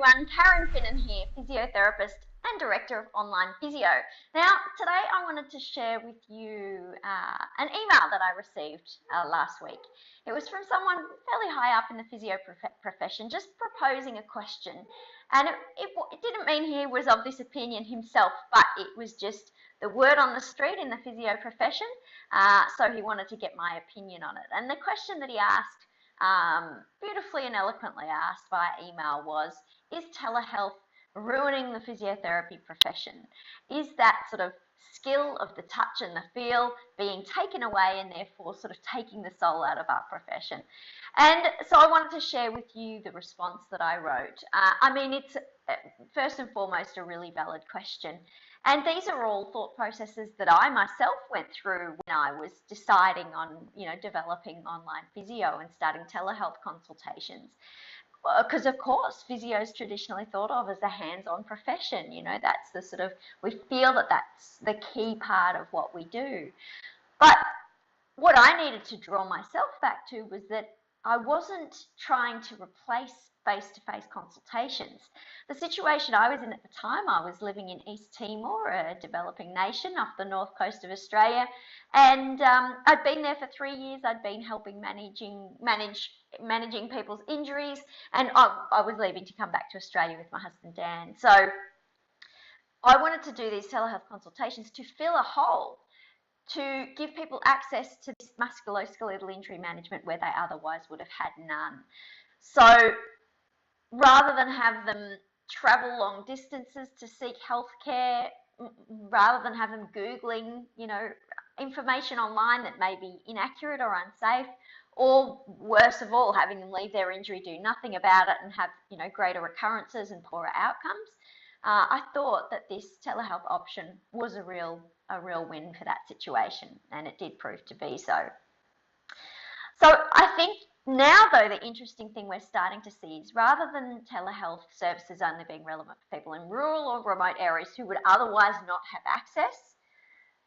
everyone, Karen Finnan here, physiotherapist and director of online physio. Now, today I wanted to share with you an email that I received last week. It was from someone fairly high up in the physio profession, just proposing a question. And it didn't mean he was of this opinion himself, but it was just the word on the street in the physio profession. So he wanted to get my opinion on it. And the question that he asked, beautifully and eloquently asked via email, was, is telehealth ruining the physiotherapy profession? Is that sort of skill of the touch and the feel being taken away and therefore sort of taking the soul out of our profession? And so I wanted to share with you the response that I wrote. It's first and foremost a really valid question. And these are all thought processes that I myself went through when I was deciding on, developing online physio and starting telehealth consultations. Because of course, physio is traditionally thought of as a hands-on profession. That's the sort of, we feel that that's the key part of what we do. But what I needed to draw myself back to was that I wasn't trying to replace face-to-face consultations. The situation I was in at the time, I was living in East Timor, a developing nation off the north coast of Australia, and I'd been there for 3 years. I'd been helping managing people's injuries, and I was leaving to come back to Australia with my husband Dan. So I wanted to do these telehealth consultations to fill a hole, to give people access to this musculoskeletal injury management where they otherwise would have had none. So rather than have them travel long distances to seek healthcare, rather than have them Googling, information online that may be inaccurate or unsafe, or worse of all, having them leave their injury, do nothing about it and have, greater recurrences and poorer outcomes, I thought that this telehealth option was a real win for that situation, and it did prove to be so. So I think now, though, the interesting thing we're starting to see is, rather than telehealth services only being relevant for people in rural or remote areas who would otherwise not have access,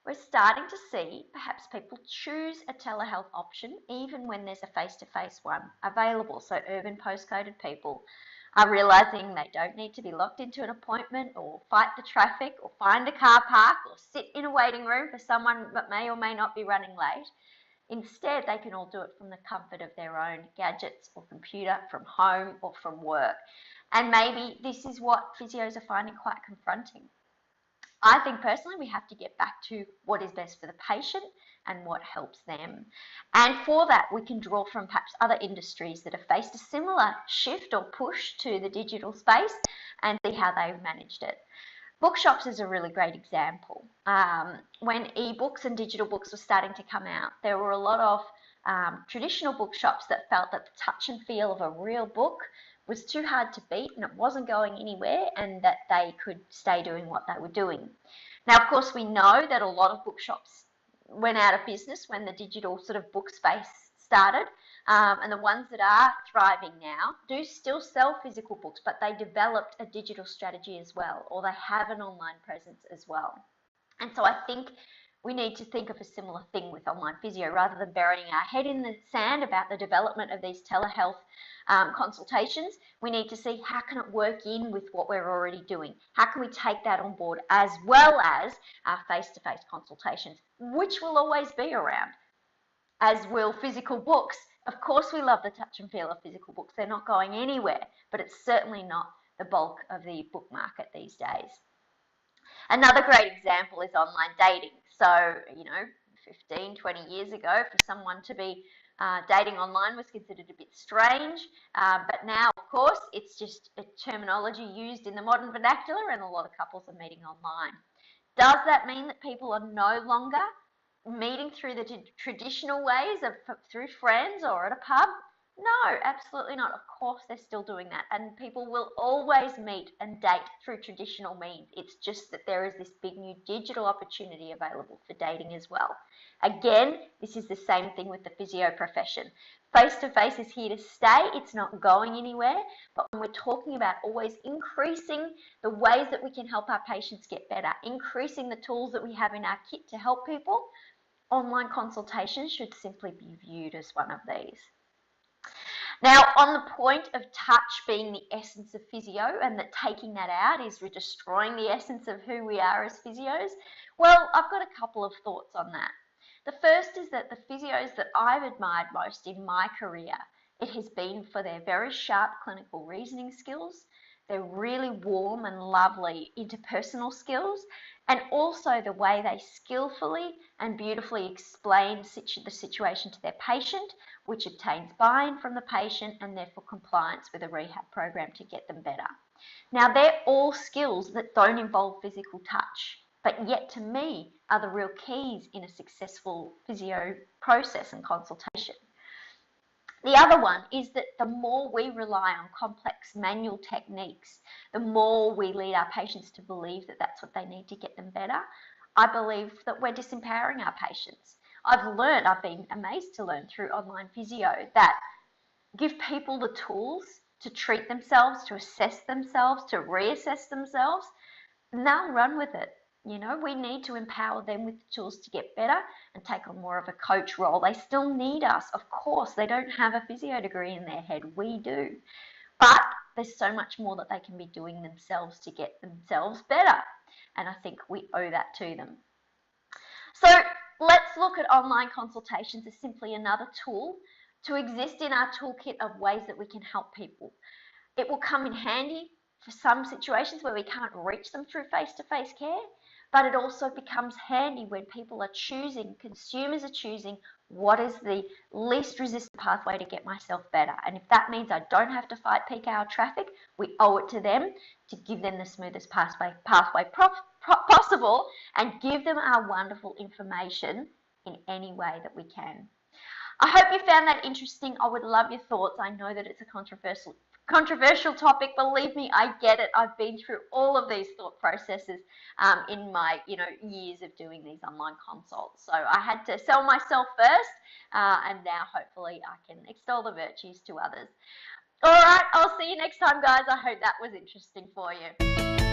we're starting to see perhaps people choose a telehealth option even when there's a face-to-face one available. So urban postcoded people are realising they don't need to be locked into an appointment or fight the traffic or find a car park or sit in a waiting room for someone that may or may not be running late. Instead, they can all do it from the comfort of their own gadgets or computer, from home or from work. And maybe this is what physios are finding quite confronting. I think personally we have to get back to what is best for the patient and what helps them. And for that, we can draw from perhaps other industries that have faced a similar shift or push to the digital space and see how they've managed it. Bookshops is a really great example. When ebooks and digital books were starting to come out, there were a lot of traditional bookshops that felt that the touch and feel of a real book was too hard to beat and it wasn't going anywhere, and that they could stay doing what they were doing. Now, of course, we know that a lot of bookshops went out of business when the digital sort of book space started. And the ones that are thriving now do still sell physical books, but they developed a digital strategy as well, or they have an online presence as well. And so I think we need to think of a similar thing with online physio. Rather than burying our head in the sand about the development of these telehealth consultations, we need to see how can it work in with what we're already doing. How can we take that on board, as well as our face-to-face consultations, which will always be around, as will physical books. Of course, we love the touch and feel of physical books. They're not going anywhere, but it's certainly not the bulk of the book market these days. Another great example is online dating. So, 15, 20 years ago, for someone to be dating online was considered a bit strange. But now, of course, it's just a terminology used in the modern vernacular, and a lot of couples are meeting online. Does that mean that people are no longer meeting through the traditional ways through friends or at a pub? No, absolutely not. Of course, they're still doing that, and people will always meet and date through traditional means. It's just that there is this big new digital opportunity available for dating as well. Again, this is the same thing with the physio profession. Face-to-face is here to stay. It's not going anywhere. But when we're talking about always increasing the ways that we can help our patients get better, increasing the tools that we have in our kit to help people, online consultations should simply be viewed as one of these. Now, on the point of touch being the essence of physio and that taking that out is destroying the essence of who we are as physios, well, I've got a couple of thoughts on that. The first is that the physios that I've admired most in my career, it has been for their very sharp clinical reasoning skills, their really warm and lovely interpersonal skills, and also the way they skillfully and beautifully explain the situation to their patient, which obtains buy-in from the patient and therefore compliance with a rehab program to get them better. Now, they're all skills that don't involve physical touch, but yet to me are the real keys in a successful physio process and consultation. The other one is that the more we rely on complex manual techniques, the more we lead our patients to believe that that's what they need to get them better. I believe that we're disempowering our patients. I've been amazed to learn through online physio that give people the tools to treat themselves, to assess themselves, to reassess themselves, and they'll run with it. We need to empower them with the tools to get better and take on more of a coach role. They still need us. Of course, they don't have a physio degree in their head. We do. But there's so much more that they can be doing themselves to get themselves better. And I think we owe that to them. So let's look at online consultations as simply another tool to exist in our toolkit of ways that we can help people. It will come in handy for some situations where we can't reach them through face-to-face care, but it also becomes handy when people are choosing, consumers are choosing, what is the least resistant pathway to get myself better. And if that means I don't have to fight peak hour traffic, we owe it to them to give them the smoothest pathway possible and give them our wonderful information in any way that we can. I hope you found that interesting. I would love your thoughts. I know that it's a controversial topic. Believe me, I get it. I've been through all of these thought processes in my years of doing these online consults. So I had to sell myself first, and now hopefully I can extol the virtues to others. All right, I'll see you next time, guys. I hope that was interesting for you.